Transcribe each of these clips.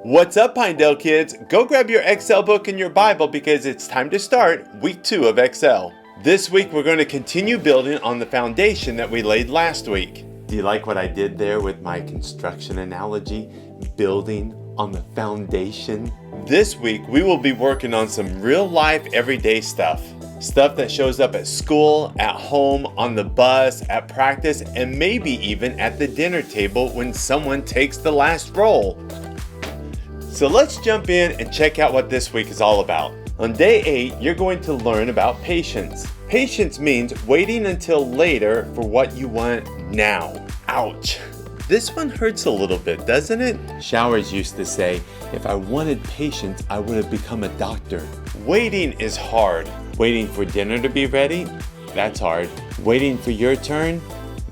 What's up, Pinedale kids? Go grab your Excel book and your Bible because it's time to start week 2 of Excel. This week we're going to continue building on the foundation that we laid last week. Do you like what I did there with my construction analogy? Building on the foundation. This week we will be working on some real life everyday stuff. Stuff that shows up at school, at home, on the bus, at practice, and maybe even at the dinner table when someone takes the last roll. So let's jump in and check out what this week is all about. On day 8, you're going to learn about patience. Patience means waiting until later for what you want now. Ouch. This one hurts a little bit, doesn't it? Showers used to say, if I wanted patience, I would have become a doctor. Waiting is hard. Waiting for dinner to be ready? That's hard. Waiting for your turn?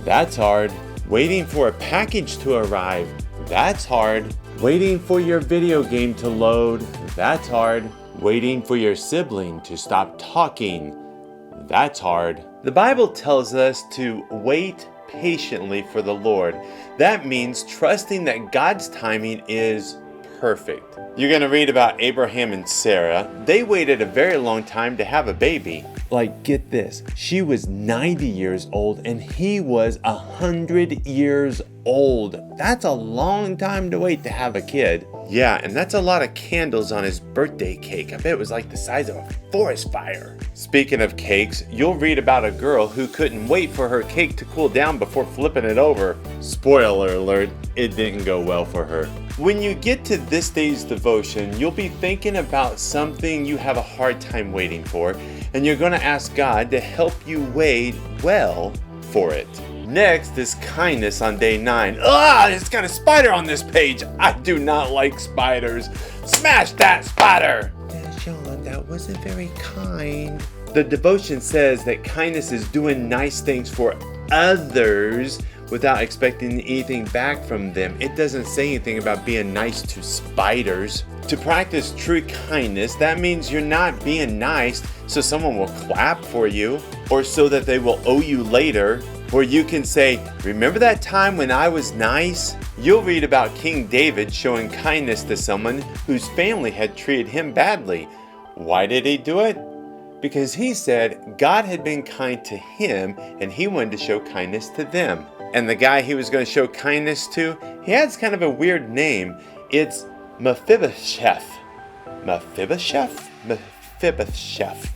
That's hard. Waiting for a package to arrive? That's hard. Waiting for your video game to load? That's hard. Waiting for your sibling to stop talking? That's hard. The Bible tells us to wait patiently for the Lord. That means trusting that God's timing is perfect. You're going to read about Abraham and Sarah. They waited a very long time to have a baby. Like, get this, she was 90 years old and he was 100 years old. That's a long time to wait to have a kid. Yeah, and that's a lot of candles on his birthday cake. I bet it was like the size of a forest fire. Speaking of cakes, you'll read about a girl who couldn't wait for her cake to cool down before flipping it over. Spoiler alert, it didn't go well for her. When you get to this day's devotion, you'll be thinking about something you have a hard time waiting for, and you're going to ask God to help you wait well for it. Next is kindness on day 9. It's got a spider on this page. I do not like spiders. Smash that spider! Sean, that wasn't very kind. The devotion says that kindness is doing nice things for others without expecting anything back from them. It doesn't say anything about being nice to spiders. To practice true kindness, that means you're not being nice so someone will clap for you or so that they will owe you later. Or you can say, remember that time when I was nice? You'll read about King David showing kindness to someone whose family had treated him badly. Why did he do it? Because he said God had been kind to him and he wanted to show kindness to them. And the guy he was going to show kindness to, he has kind of a weird name. It's Mephibosheth. Mephibosheth? Mephibosheth.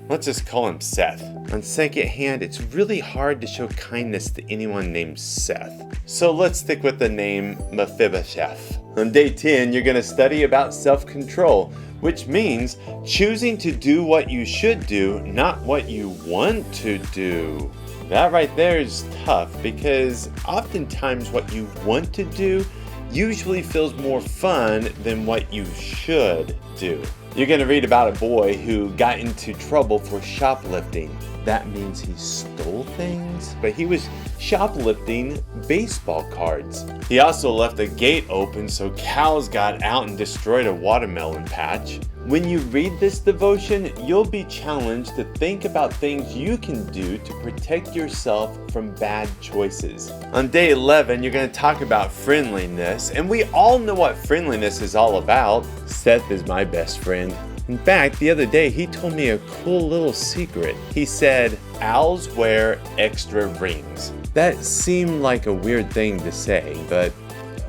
Let's just call him Seth. On second hand, it's really hard to show kindness to anyone named Seth. So let's stick with the name Mephibosheth. On day 10, you're going to study about self-control, which means choosing to do what you should do, not what you want to do. That right there is tough because oftentimes what you want to do usually feels more fun than what you should do. You're going to read about a boy who got into trouble for shoplifting. That means he stole things, but he was shoplifting baseball cards. He also left a gate open so cows got out and destroyed a watermelon patch. When you read this devotion, you'll be challenged to think about things you can do to protect yourself from bad choices. On day 11, you're going to talk about friendliness, and we all know what friendliness is all about. Seth is my best friend. In fact, the other day, he told me a cool little secret. He said, owls wear extra rings. That seemed like a weird thing to say, but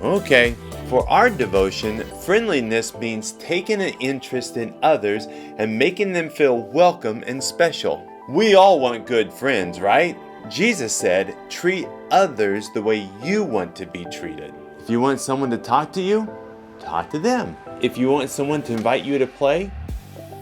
okay. For our devotion, friendliness means taking an interest in others and making them feel welcome and special. We all want good friends, right? Jesus said, treat others the way you want to be treated. If you want someone to talk to you, talk to them. If you want someone to invite you to play,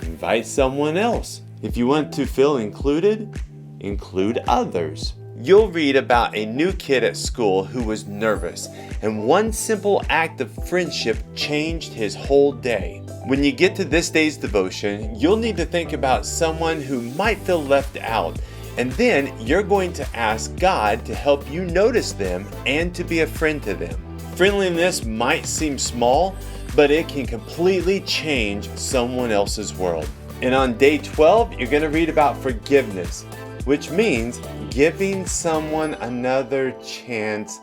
invite someone else. If you want to feel included, include others. You'll read about a new kid at school who was nervous, and one simple act of friendship changed his whole day. When you get to this day's devotion, you'll need to think about someone who might feel left out, and then you're going to ask God to help you notice them and to be a friend to them. Friendliness might seem small, but it can completely change someone else's world. And on day 12, you're going to read about forgiveness, which means giving someone another chance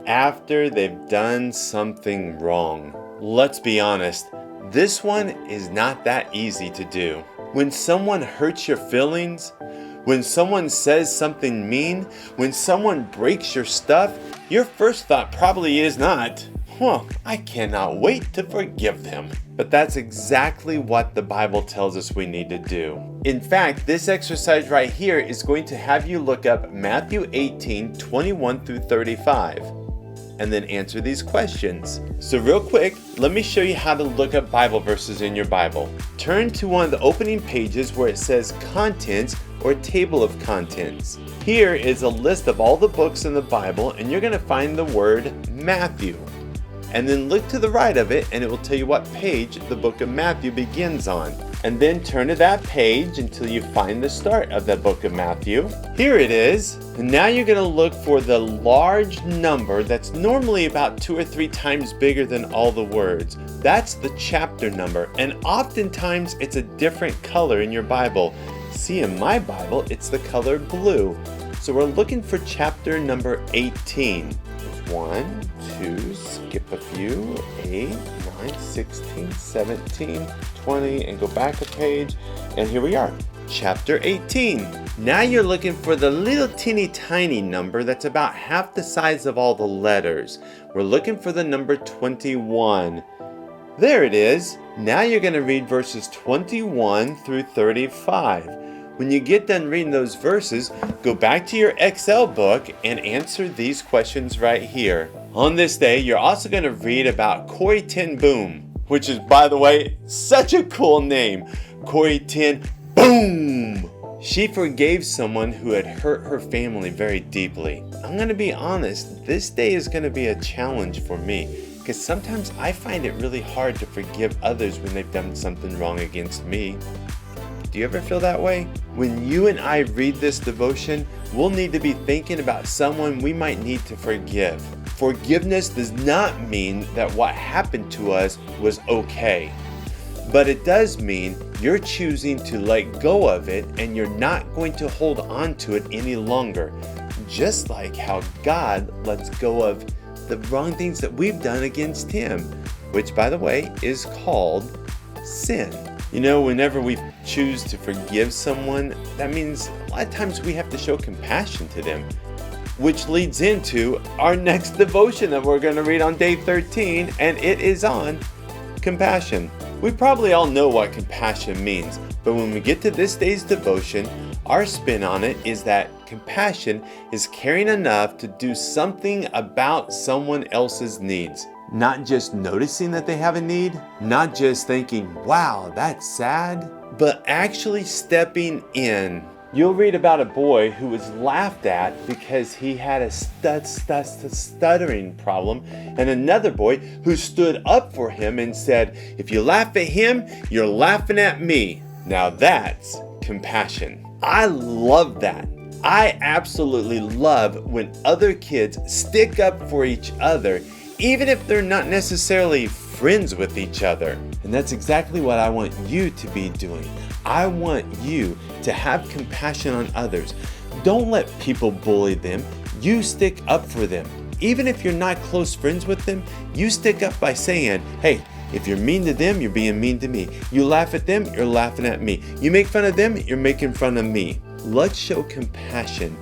after they've done something wrong. Let's be honest, this one is not that easy to do. When someone hurts your feelings, when someone says something mean, when someone breaks your stuff, your first thought probably is not, well, I cannot wait to forgive them. But that's exactly what the Bible tells us we need to do. In fact, this exercise right here is going to have you look up Matthew 18:21 through 35, and then answer these questions. So real quick, let me show you how to look up Bible verses in your Bible. Turn to one of the opening pages where it says Contents or Table of Contents. Here is a list of all the books in the Bible, and you're going to find the word Matthew. And then look to the right of it, and it will tell you what page the book of Matthew begins on. And then turn to that page until you find the start of the book of Matthew. Here it is. And now you're going to look for the large number that's normally about 2 or 3 times bigger than all the words. That's the chapter number, and oftentimes it's a different color in your Bible. See, in my Bible, it's the color blue. So we're looking for chapter number 18. 1, 2, skip a few, 8, 9, 16, 17, 20, and go back a page, and here we are, chapter 18. Now you're looking for the little teeny tiny number that's about half the size of all the letters. We're looking for the number 21. There it is. Now you're going to read verses 21 through 35. When you get done reading those verses, go back to your Excel book and answer these questions right here. On this day, you're also going to read about Corrie ten Boom, which is, by the way, such a cool name. Corrie ten Boom! She forgave someone who had hurt her family very deeply. I'm going to be honest, this day is going to be a challenge for me, because sometimes I find it really hard to forgive others when they've done something wrong against me. Do you ever feel that way? When you and I read this devotion, we'll need to be thinking about someone we might need to forgive. Forgiveness does not mean that what happened to us was okay. But it does mean you're choosing to let go of it and you're not going to hold on to it any longer. Just like how God lets go of the wrong things that we've done against Him, which, by the way, is called sin. You know, whenever we choose to forgive someone, that means a lot of times we have to show compassion to them, which leads into our next devotion that we're going to read on day 13, and it is on compassion. We probably all know what compassion means, but when we get to this day's devotion, our spin on it is that compassion is caring enough to do something about someone else's needs. Not just noticing that they have a need, not just thinking, wow, that's sad, but actually stepping in. You'll read about a boy who was laughed at because he had a stuttering problem, and another boy who stood up for him and said, if you laugh at him, you're laughing at me. Now that's compassion. I love that. I absolutely love when other kids stick up for each other, even if they're not necessarily friends with each other. And that's exactly what I want you to be doing. I want you to have compassion on others. Don't let people bully them. You stick up for them. Even if you're not close friends with them, you stick up by saying, hey, if you're mean to them, you're being mean to me. You laugh at them, you're laughing at me. You make fun of them, you're making fun of me. Let's show compassion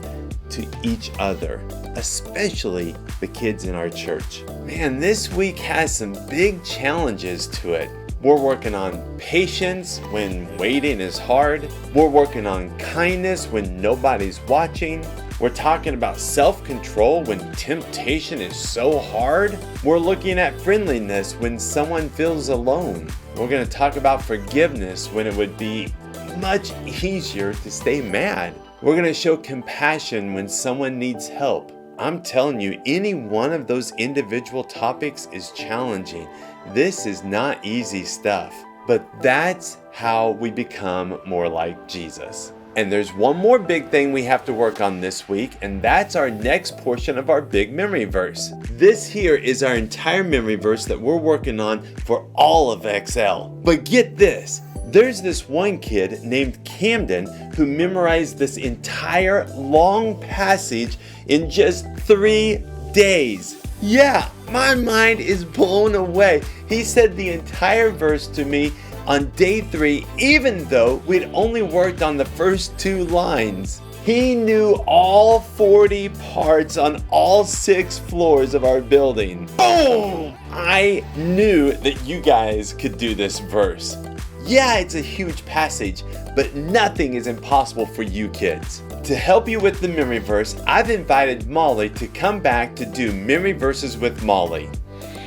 to each other, especially the kids in our church. Man, this week has some big challenges to it. We're working on patience when waiting is hard. We're working on kindness when nobody's watching. We're talking about self-control when temptation is so hard. We're looking at friendliness when someone feels alone. We're going to talk about forgiveness when it would be much easier to stay mad. We're going to show compassion when someone needs help. I'm telling you, any one of those individual topics is challenging. This is not easy stuff, but that's how we become more like Jesus. And there's one more big thing we have to work on this week, and that's our next portion of our big memory verse. This here is our entire memory verse that we're working on for all of XL. But get this. There's this one kid named Camden who memorized this entire long passage in just 3 days. Yeah, my mind is blown away. He said the entire verse to me on day 3, even though we'd only worked on the first 2 lines. He knew all 40 parts on all 6 floors of our building. Boom! I knew that you guys could do this verse. Yeah, it's a huge passage, but nothing is impossible for you kids. To help you with the memory verse, I've invited Molly to come back to do memory verses with Molly.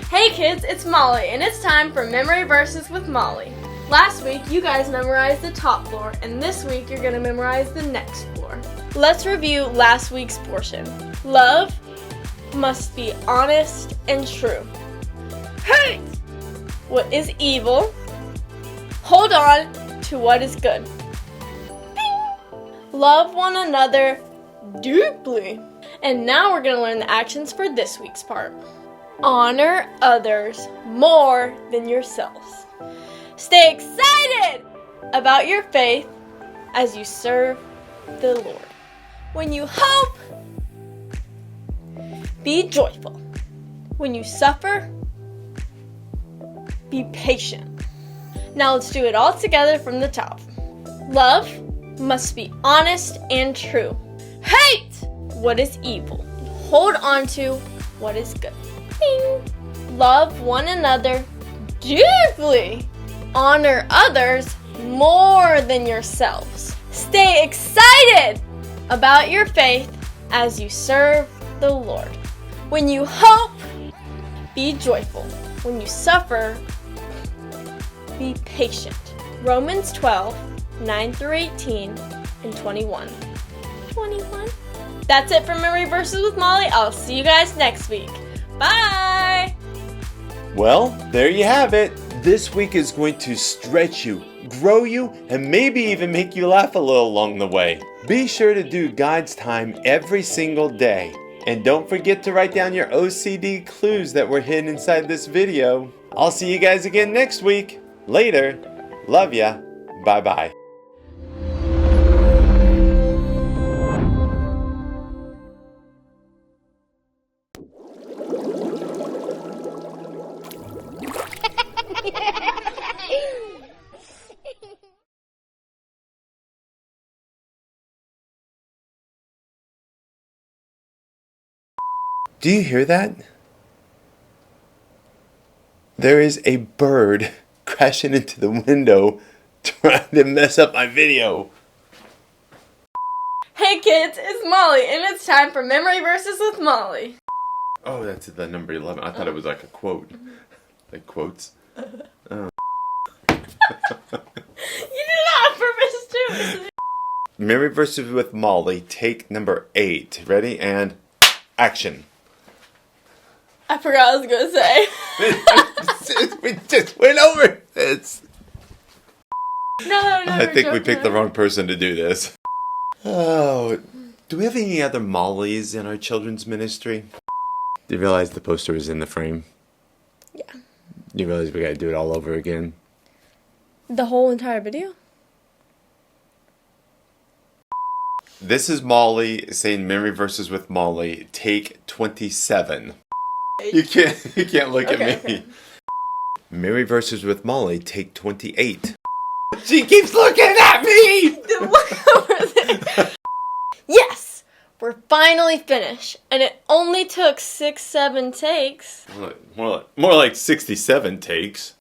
Hey kids, it's Molly, and it's time for Memory Verses with Molly. Last week, you guys memorized the top floor, and this week you're going to memorize the next floor. Let's review last week's portion. Love must be honest and true. Hate what is evil. Hold on to what is good. Bing. Love one another deeply. And now we're going to learn the actions for this week's part. Honor others more than yourselves. Stay excited about your faith as you serve the Lord. When you hope, be joyful. When you suffer, be patient. Now let's do it all together from the top. Love must be honest and true. Hate what is evil. Hold on to what is good. Bing. Love one another deeply. Honor others more than yourselves. Stay excited about your faith as you serve the Lord. When you hope, be joyful. When you suffer, be patient. Romans 12, 9 through 18, and 21. 21. That's it for Memory Verses with Molly. I'll see you guys next week. Bye! Well, there you have it. This week is going to stretch you, grow you, and maybe even make you laugh a little along the way. Be sure to do God's time every single day. And don't forget to write down your OCD clues that were hidden inside this video. I'll see you guys again next week. Later. Love ya. Bye-bye. Do you hear that? There is a bird crashing into the window trying to mess up my video. Hey kids, it's Molly, and it's time for Memory Verses with Molly. Oh, that's the number 11. I thought it was like a quote. Like quotes. Oh. You did not have purpose to. Memory Verses with Molly, take number 8. Ready? And action. I forgot what I was going to say. We just went over this. No, I think we picked the wrong person to do this. Oh, do we have any other Mollys in our children's ministry? Do you realize the poster is in the frame? Yeah. You realize we gotta do it all over again? The whole entire video? This is Molly saying Memory Verses with Molly, take 27. You can't look at me. Okay. Memory Verses with Molly, take 28. She keeps looking at me! Look over there. Yes! We're finally finished. And it only took 6-7 takes. More like 67 takes.